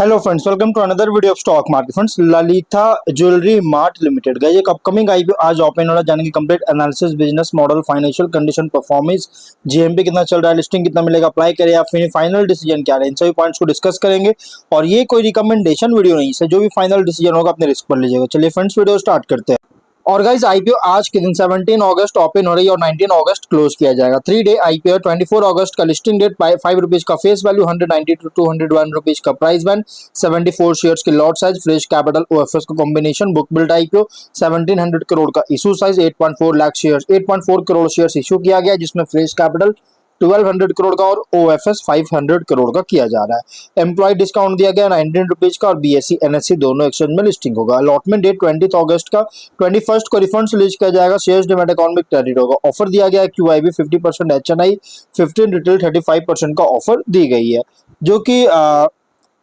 Hello friends, welcome to another video of stock market. Friends, Lalitha jewellery mart limited का एक upcoming IPO आज open हो रहा है। जानेंगे complete analysis, business model, financial condition, performance, GMP कितना चल रहा है, लिस्टिंग कितना मिलेगा, अप्लाई करें या फिर फाइनल डिसीजन क्या है, इन सभी पॉइंट्स को डिस्कस करेंगे। और ये कोई रिकमेंडेशन वीडियो नहीं है, जो भी फाइनल डिसीजन होगा अपने रिस्क पर लीजिएगा। चलिए फ्रेंड्स, वीडियो स्टार्ट करते हैं। और गाइस, आईपीओ आज के दिन 17 अगस्त ओपन हो रही है और 19 अगस्त क्लोज किया जाएगा। 3 डे आईपीओ। 24 अगस्त का लिस्टिंग डेट, 5 रुपीज का फेस वैल्यू, 190 टू 201 रुपीज का प्राइस बैंड, 74 शेयर्स की lot size, fresh capital OFS का combination, book build IPO, 1700 crore का issue size, 8.4 lakh shares, 8.4 crore shares issue किया गया, जिसमें फ्रेश कैपिटल 1200 करोड़ का और ओएफएस 500 करोड़ का किया जा रहा है। एम्प्लॉय डिस्काउंट दिया गया 19 रुपीज का और बीएससी एनएससी दोनों एक्सचेंज में लिस्टिंग होगा। अलॉटमेंट डेट 20 अगस्त का, 21 को रिफंड्स रिलीज किया जाएगा। शेयर्स डिमेट इकोनॉमिक क्रेडिट होगा। ऑफर दिया गया है क्यूआईबी 50%, एचएनआई 15, रिटेल 35% का ऑफर दी गई है, जो कि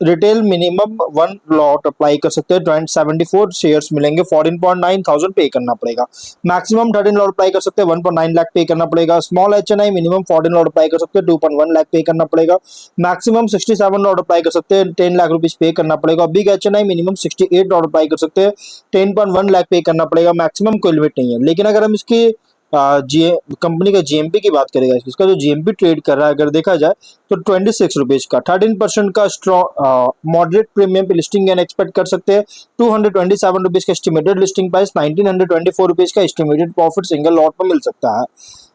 रिटेल मिनिमम 1 लॉट अप्लाई कर सकते हैं। 74 शेयर्स मिलेंगे, 14.9 पे करना पड़ेगा। मैक्सिमम 13 लॉट अप्लाई कर सकते हैं, 1.9 लाख पे करना पड़ेगा। Small HNI minimum 14 lot apply कर सकते हैं, 2.1 लाख पे करना पड़ेगा। मैक्सिमम 67 लॉट अप्लाई कर सकते हैं, 10 लाख रुपीज पे करना पड़ेगा। Big HNI minimum 68 lot apply कर सकते हैं, 10.1 लाख पे करना पड़ेगा। मैक्सिमम कोई लिमिट नहीं है। लेकिन अगर हम इसकी कंपनी का जीएमपी की बात करेगा, इसका जो जीएमपी ट्रेड कर रहा है अगर देखा जाए तो 26 रुपीज का, 13% का स्ट्रॉन्ग मॉडरेट प्रीमियम पे लिस्टिंग गेन एक्सपेक्ट कर सकते हैं। 227 रुपीज का एस्टिमेटेड लिस्टिंग प्राइस, 1924 रुपीज का एस्टिमेटेड प्रॉफिट सिंगल लॉट पर मिल सकता है।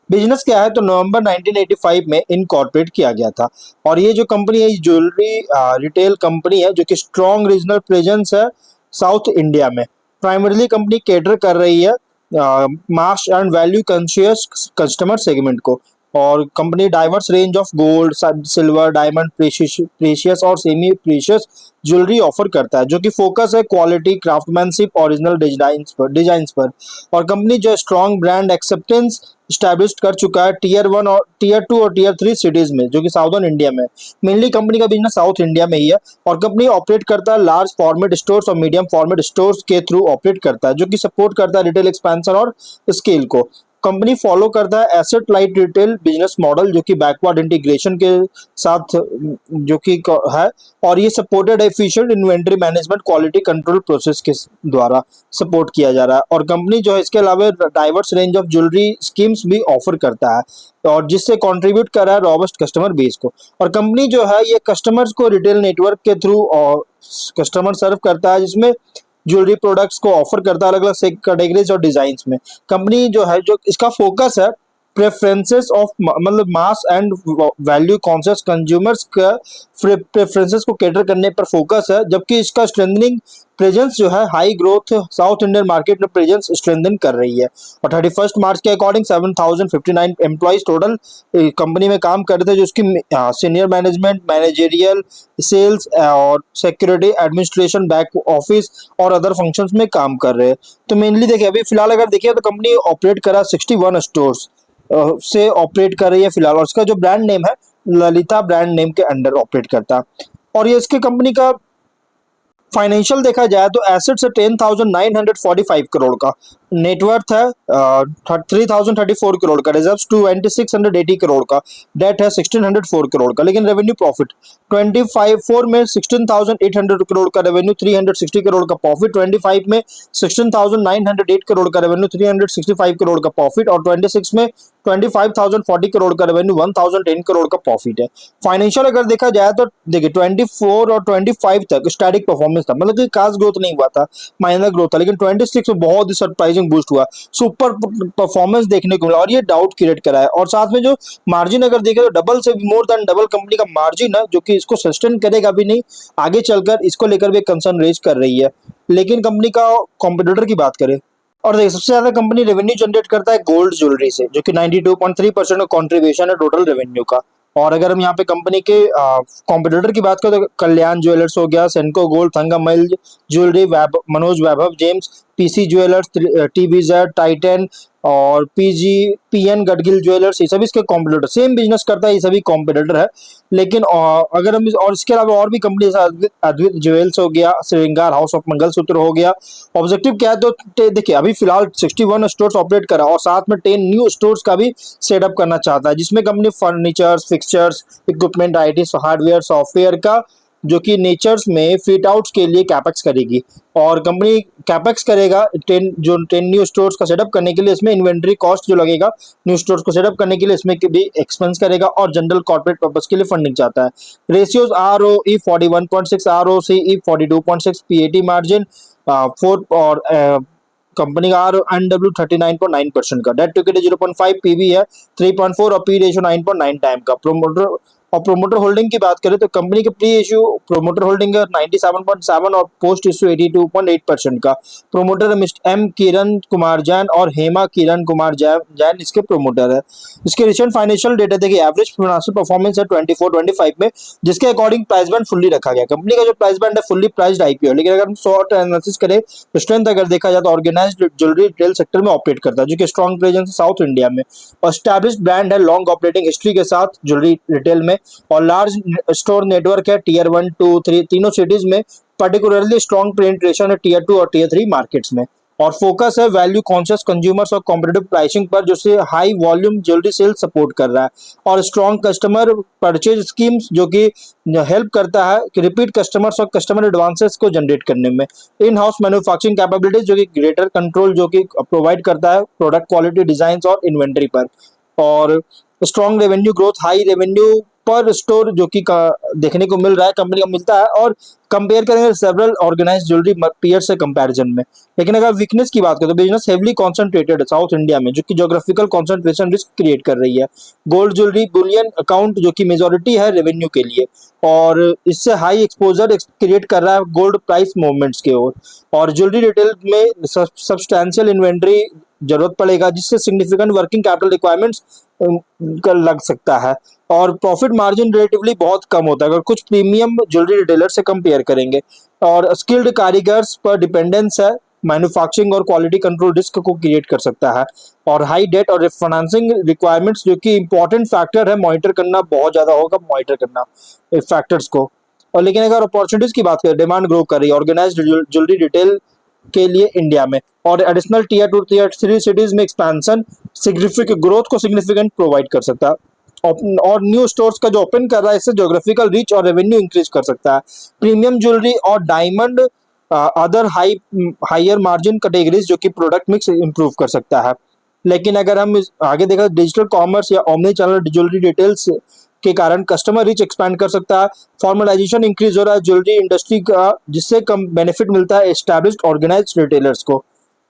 बिजनेस क्या है तो नवंबर 1985 में इनकॉर्पोरेट किया गया था। और ये जो कंपनी है, ज्वेलरी रिटेल कंपनी है, जो कि स्ट्रॉन्ग रीजनल प्रेजेंस है साउथ इंडिया में। प्राइमरीली कंपनी केटर कर रही है mass and value conscious customer segment को। और company diverse range of gold, silver, diamond, precious और सेमी प्रेशियस ज्वेलरी ऑफर करता है, जो कि फोकस है क्वालिटी, क्राफ्टमैनशिप, ओरिजिनल डिजाइन्स पर। और कंपनी जो स्ट्रॉन्ग ब्रांड एक्सेप्टेंस स्टैब्लिश कर चुका है टीयर 1 और टीयर 2 और टीयर 3 सिटीज में, जो कि साउदर्न इंडिया में। मेनली कंपनी का बिजनेस साउथ इंडिया में ही है। और कंपनी ऑपरेट करता है लार्ज फॉर्मेट स्टोर्स और मीडियम फॉर्मेट स्टोर्स के थ्रू ऑपरेट करता है, जो कि सपोर्ट करता है रिटेल एक्सपेंशन और स्केल को। कंपनी फॉलो करता है asset light retail business model, जो कि बैकवर्ड इंटीग्रेशन के साथ जो कि है। और ये supported efficient inventory management, quality control process के द्वारा सपोर्ट किया जा रहा है। और कंपनी जो है इसके अलावा diverse range of jewellery schemes भी ऑफर करता है, और जिससे कंट्रीब्यूट कर रहा है रॉबस्ट कस्टमर बेस को। और कंपनी जो है ये कस्टमर्स को रिटेल नेटवर्क के थ्रू कस्टमर सर्व करता है, जिसमें ज्वेलरी प्रोडक्ट्स को ऑफर करता है अलग अलग कैटेगरीज और डिजाइन्स में। कंपनी जो है, जो इसका फोकस है प्रेफरेंसेस ऑफ मतलब mass and value conscious consumers का प्रेफरेंसेस को कैटर करने पर फोकस है, जबकि इसका स्ट्रेंथनिंग प्रेजेंस जो है high growth south Indian market में प्रेजेंस स्ट्रेंथन कर रही है। और 31 मार्च के अकॉर्डिंग 7059 एम्प्लॉइज टोटल कंपनी में काम कर रहे थे, जो उसकी सीनियर मैनेजमेंट, मैनेजेरियल, सेल्स और सिक्योरिटी, एडमिनिस्ट्रेशन, बैक ऑफिस और अदर फंक्शंस में काम कर रहे हैं। तो मेनली देखिए, अभी फिलहाल अगर देखिए तो कंपनी ऑपरेट करा 61 स्टोर्स से ऑपरेट कर रही है फिलहाल। और इसका जो ब्रांड नेम है ललिता ब्रांड नेम के अंडर ऑपरेट करता है। और ये इसकी कंपनी का फाइनेंशियल देखा जाए तो एसेट्स है 10,945 करोड़ का, नेटवर्थ है 3,034 करोड़ का, रिजर्व्स 2,680 करोड़ का, डेट है 1,604 करोड़ का। लेकिन रेवेन्यू प्रॉफिट 25 में 16,800 करोड़ का रेवेन्यू, 360 करोड़ का प्रॉफिट। 25 में 16,908 करोड़ का रेवेन्यू, 365 करोड़ का प्रॉफिट। और 26 में 25,040 करोड़ का रेवेन्यू, 1,010 करोड़ का प्रॉफिट है। फाइनेंशियल अगर देखा जाए तो देखिए 24 और 25 तक स्टैटिक परफॉर्मेंस था, मतलब कि खास ग्रोथ नहीं हुआ था, माइनर ग्रोथ था। लेकिन 26 में बहुत ही सरप्राइजिंग बूस्ट हुआ, सुपर परफॉर्मेंस देखने को मिला और ये डाउट क्रिएट करा है। और साथ में जो मार्जिन अगर देखें तो डबल से मोर देन डबल कंपनी का मार्जिन है, जो कि इसको सस्टेन करेगा भी नहीं आगे चलकर, इसको लेकर भी कंसर्न रेज कर रही है। लेकिन कंपनी का कॉम्पिटिटर की बात करें और देखिए, सबसे ज्यादा कंपनी रेवेन्यू जनरेट करता है गोल्ड ज्वेलरी से, जो कि 92.3% का कॉन्ट्रीब्यूशन है टोटल रेवेन्यू का। और अगर हम यहाँ पे कंपनी के कॉम्पिटिटर की बात करें तो कल्याण ज्वेलर्स हो गया, Senco gold, Thangamayil jewellery, Manoj Vaibhav gems, PC jewellers, TBZ, Titan और पीएन गडगिल ज्वेलर्स, ये सभी इसके कॉम्पिटिटर, सेम बिजनेस करता है, ये सभी कॉम्पिटिटर है। लेकिन अगर हम और इसके अलावा और भी कंपनी, अद्वित ज्वेल्स हो गया, श्रृंगार हाउस ऑफ मंगलसूत्र हो गया। ऑब्जेक्टिव क्या है तो देखिए, अभी फिलहाल 61 स्टोर्स ऑपरेट करा और साथ में 10 न्यू स्टोर्स का भी सेटअप करना चाहता है, जिसमें company furnitures, fixtures, equipment, IT, hardware, software का जो कि नेचर्स में फिट आउट्स के लिए कैपेक्स करेगी। और कंपनी कैपेक्स करेगा 10 न्यू स्टोर्स का सेटअप करने के लिए, इसमें इन्वेंट्री कॉस्ट जो लगेगा न्यू स्टोर्स को सेटअप करने के लिए इसमें भी एक्सपेंस करेगा, और जनरल कॉर्पोरेट पर्पस के लिए फंडिंग चाहता है। Ratios ROE 41.6, ROCE 42.6, PAT margin 4, और कंपनी का RNW 39.9% का, डेट टू इक्विटी 0.5, PB है 3.4 और P रेशियो 9.9 टाइम का। प्रोमोटर होल्डिंग की बात करें तो कंपनी के प्री इश्यू प्रोमोटर होल्डिंग है 97.7 और पोस्ट इश्यू 82.8% का। प्रोमोटर है M किरण कुमार जैन और हेमा किरण कुमार जैन इसके प्रोमोटर है। इसके रिसेंट फाइनेंशियल डेटा देखिए, एवरेज फाइनेंशियल परफॉर्मेंस है 24-25 में, जिसके अकॉर्डिंग प्राइस बैंड फुल्ली रखा गया। कंपनी का जो प्राइस बैंड है फुल्ली प्राइस्ड IPO, लेकिन अगर हम शॉर्ट एनालिसिस करें तो स्ट्रेंथ अगर देखा जाए तो ऑर्गेनाइज्ड ज्वेलरी रिटेल सेक्टर में ऑपरेट करता है, जो कि स्ट्रॉन्ग प्रेजेंस है साउथ इंडिया में, और एस्टैब्लिश्ड ब्रांड है लॉन्ग ऑपरेटिंग हिस्ट्री के साथ ज्वेलरी रिटेल में, और लार्ज स्टोर नेटवर्क है Tier 1, 2, 3 तीनों सिटीज में, पर्टिकुलरली स्ट्रॉन्ग पेनिट्रेशन है Tier 2 और Tier 3 मार्केट्स में, और फोकस है वैल्यू कॉन्शियस कंज्यूमर्स और कॉम्पिटिटिव प्राइसिंग पर, जो से high volume jewellery sale support कर रहा है, और स्ट्रॉन्ग कस्टमर परचेज स्कीम्स जो कि हेल्प करता है कि रिपीट कस्टमर्स और कस्टमर एडवांसेस को जनरेट करने में। इन हाउस मैन्युफैक्चरिंग कैपेबिलिटीज जो कि ग्रेटर कंट्रोल जो कि प्रोवाइड करता है प्रोडक्ट क्वालिटी, डिजाइन और इन्वेंट्री पर, और strong revenue growth, high revenue पर स्टोर जो कि देखने को मिल रहा है, कंपनी का मिलता है, और कंपेयर करेंगे सेवरल ऑर्गेनाइज्ड ज्वेलरी पीयर से कंपैरिजन में। लेकिन अगर वीकनेस की बात करें तो बिजनेस हेवली कॉन्सेंट्रेटेड है साउथ इंडिया में, जो कि ज्योग्राफिकल कॉन्सेंट्रेशन रिस्क क्रिएट कर रही है। गोल्ड ज्वेलरी बुलियन अकाउंट जो कि मेजोरिटी है रेवेन्यू के लिए, और इससे हाई एक्सपोजर क्रिएट कर रहा है गोल्ड प्राइस मूवमेंट्स के ओर, और ज्वेलरी रिटेल में सब्सटैंशियल इन्वेंट्री जरूरत पड़ेगा, जिससे सिग्निफिकेंट वर्किंग कैपिटल रिक्वायरमेंट्स लग सकता है, और प्रॉफिट मार्जिन रिलेटिवली बहुत कम होता है अगर कुछ प्रीमियम ज्वेलरी रिटेलर से कंपेयर करेंगे, और स्किल्ड कारीगर्स पर डिपेंडेंस है, मैन्युफैक्चरिंग और क्वालिटी कंट्रोल रिस्क को क्रिएट कर सकता है, और हाई डेट और फाइनेंसिंग रिक्वायरमेंट्स जो कि इंपॉर्टेंट फैक्टर है, मॉनिटर करना बहुत ज्यादा होगा, मॉनिटर करना फैक्टर्स को। और लेकिन अगर अपॉर्चुनिटीज की बात करें, डिमांड ग्रो कर रही है ऑर्गेनाइज्ड ज्वेलरी रिटेल के लिए इंडिया में, और एडिशनल Tier 2 Tier 3 सिटीज में एक्सपेंशन सिग्निफिकेंट ग्रोथ को सिग्निफिकेंट प्रोवाइड कर सकता है, और न्यू स्टोर्स का जो ओपन कर रहा है इससे ज्योग्राफिकल रीच और रेवेन्यू इंक्रीज कर सकता है। प्रीमियम ज्वेलरी और diamond other higher margin categories जो कि प्रोडक्ट मिक्स इंप्रूव कर सकता है। लेकिन अगर हम आगे देखा, डिजिटल कॉमर्स या ओमनी चैनल ज्वेलरी डिटेल्स के कारण कस्टमर रीच एक्सपैंड कर सकता है, फॉर्मलाइजेशन इंक्रीज हो रहा है ज्वेलरी इंडस्ट्री का, जिससे कम बेनिफिट मिलता है एस्टैब्लिश्ड ऑर्गेनाइज्ड रिटेलर्स को।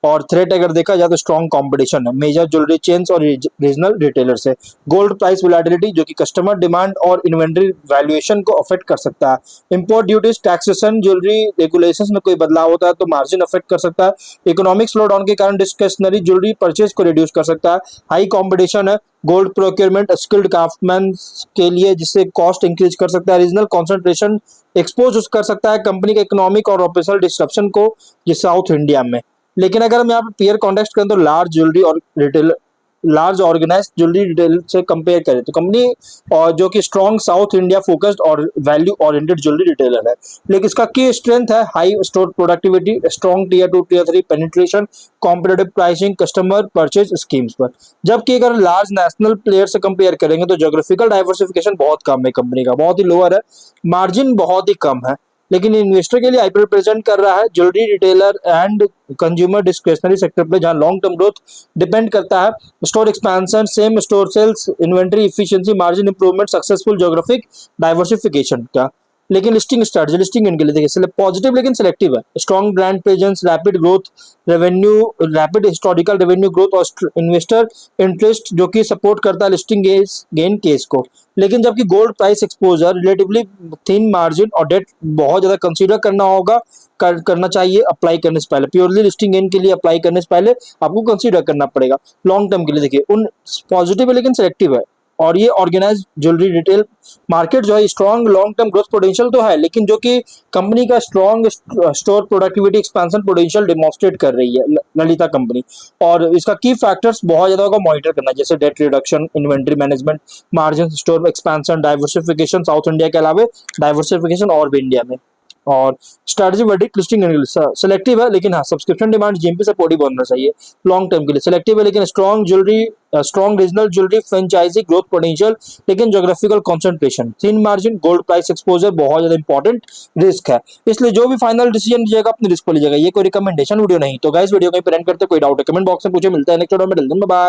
और थ्रेट अगर देखा जाए तो स्ट्रॉन्ग कंपटीशन है मेजर ज्वेलरी चेन्स और रीजनल रिटेलर से। गोल्ड प्राइस वोलेटिलिटी जो कि कस्टमर डिमांड और इन्वेंट्री वैल्यूएशन को अफेक्ट कर सकता है। Import duties, taxation, jewellery regulations में कोई बदलाव होता है तो मार्जिन अफेक्ट कर सकता है। इकोनॉमिक स्लो डाउन के कारण डिस्क्रिशनरी ज्वेलरी परचेज को रिड्यूस कर सकता है। हाई कॉम्पिटिशन है गोल्ड प्रोक्योरमेंट स्किल्ड क्राफ्टमैन के लिए, जिससे कॉस्ट इंक्रीज कर सकता है। रीजनल कॉन्सेंट्रेशन एक्सपोज कर सकता है कंपनी के इकोनॉमिक और ऑपरेशनल डिस्ट्रप्शन को, जिस साउथ इंडिया में। लेकिन अगर हम यहाँ पे पीयर कॉन्टेक्स्ट करें तो लार्ज ज्वेलरी और retail, large organised jewellery retail से कंपेयर करें तो कंपनी और जो कि स्ट्रॉन्ग साउथ इंडिया फोकस्ड और वैल्यू ओरिएंटेड ज्वेलरी रिटेलर है। लेकिन इसका की स्ट्रेंथ है high store productivity, strong Tier 2 Tier 3 penetration, competitive pricing, customer purchase schemes पर। जबकि अगर लार्ज नेशनल प्लेयर से कंपेयर करेंगे तो ज्योग्राफिकल डाइवर्सिफिकेशन बहुत कम है कंपनी का, बहुत ही लोअर है, मार्जिन बहुत ही कम है। लेकिन इन्वेस्टर के लिए आईपीओ प्रेजेंट कर रहा है jewellery retailer and consumer discretionary sector पे, जहां लॉन्ग टर्म ग्रोथ डिपेंड करता है। Store expansion, same store sales, inventory efficiency, margin improvement, successful geographic diversification का। लेकिन लिस्टिंग स्ट्रेटजी, लिस्टिंग इनके लिए देखिए पॉजिटिव लेकिन सिलेक्टिव है। Strong brand presence, rapid growth, revenue rapid historical revenue growth और इन्वेस्टर इंटरेस्ट जो कि सपोर्ट करता है लिस्टिंग गेन केस को। लेकिन जबकि gold price exposure, relatively thin margin और डेट बहुत ज्यादा कंसीडर करना होगा, करना चाहिए अप्लाई करने से पहले। प्योरली लिस्टिंग गेन के लिए अप्लाई करने से पहले आपको कंसीडर करना पड़ेगा। लॉन्ग टर्म के लिए देखिए उन पॉजिटिव है लेकिन सिलेक्टिव है। और ये ऑर्गेनाइज्ड ज्वेलरी रिटेल मार्केट जो है strong long term growth potential तो है, लेकिन जो कि कंपनी का strong store productivity expansion potential demonstrate कर रही है ललिता कंपनी। और इसका की फैक्टर्स बहुत ज्यादा होगा मॉनिटर करना, जैसे date reduction, inventory management, margin, store expansion, diversification south India के अलावा डाइवर्सिफिकेशन और भी इंडिया में। और स्ट्रेटजी वर्डिक्ट लिस्टिंग सेलेक्टिव है, लेकिन हाँ सब्सक्रिप्शन डिमांड जीएमपी सपोर्टिव बनना चाहिए लॉन्ग टर्म के लिए। सेलेक्टिव है लेकिन strong regional jewellery franchise growth potential, लेकिन geographical concentration, thin margin, gold price exposure बहुत ज्यादा इंपॉर्टेंट रिस्क है। इसलिए जो भी फाइनल डिसीजन लीजिएगा अपने रिस्क पर लीजिएगा, ये कोई रिकमेंडेशन वीडियो नहीं। तो गाइस वीडियो कहीं पर एंड करते, कोई डाउट है कमेंट बॉक्स में पूछे। मिलता है नेक्स्ट वीडियो में, बाय।